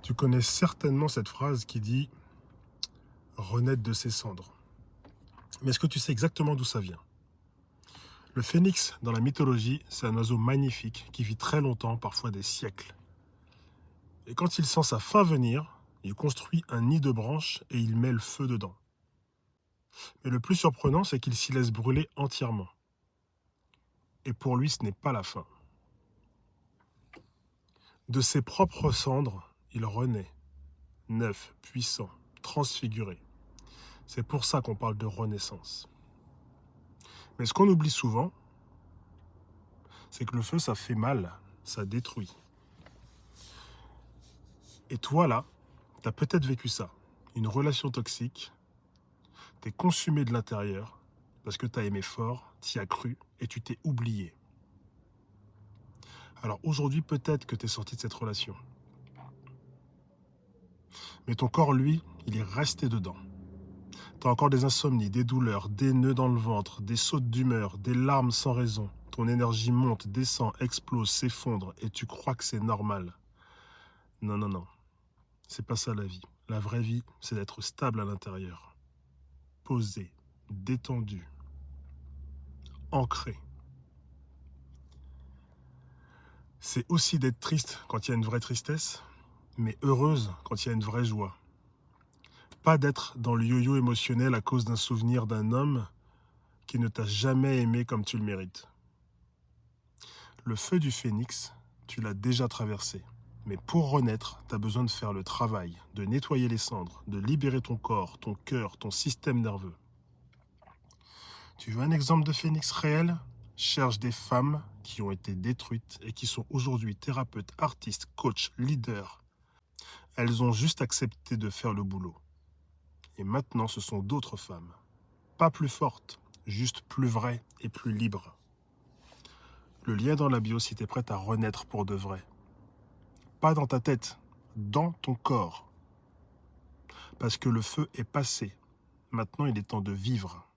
Tu connais certainement cette phrase qui dit renaître de ses cendres. Mais est-ce que tu sais exactement d'où ça vient? Le phénix, dans la mythologie, c'est un oiseau magnifique qui vit très longtemps, parfois des siècles. Et quand il sent sa fin venir, il construit un nid de branches et il met le feu dedans. Mais le plus surprenant, c'est qu'il s'y laisse brûler entièrement. Et pour lui, ce n'est pas la fin. De ses propres cendres, il renaît, neuf, puissant, transfiguré. C'est pour ça qu'on parle de renaissance. Mais ce qu'on oublie souvent, c'est que le feu, ça fait mal, ça détruit. Et toi, là, t'as peut-être vécu ça. Une relation toxique, t'es consumé de l'intérieur, parce que t'as aimé fort, t'y as cru, et tu t'es oublié. Alors aujourd'hui, peut-être que t'es sorti de cette relation. Mais ton corps, lui, il est resté dedans. T'as encore des insomnies, des douleurs, des nœuds dans le ventre, des sautes d'humeur, des larmes sans raison. Ton énergie monte, descend, explose, s'effondre, et tu crois que c'est normal. Non, non, non. C'est pas ça la vie. La vraie vie, c'est d'être stable à l'intérieur. Posé, détendu, ancré. C'est aussi d'être triste quand il y a une vraie tristesse, mais heureuse quand il y a une vraie joie. Pas d'être dans le yo-yo émotionnel à cause d'un souvenir d'un homme qui ne t'a jamais aimé comme tu le mérites. Le feu du phénix, tu l'as déjà traversé. Mais pour renaître, tu as besoin de faire le travail, de nettoyer les cendres, de libérer ton corps, ton cœur, ton système nerveux. Tu veux un exemple de phénix réel? Cherche des femmes qui ont été détruites et qui sont aujourd'hui thérapeutes, artistes, coachs, leaders. Elles ont juste accepté de faire le boulot. Et maintenant, ce sont d'autres femmes. Pas plus fortes, juste plus vraies et plus libres. Le lien dans la bio si tu es prête à renaître pour de vrai. Pas dans ta tête, dans ton corps. Parce que le feu est passé. Maintenant, il est temps de vivre.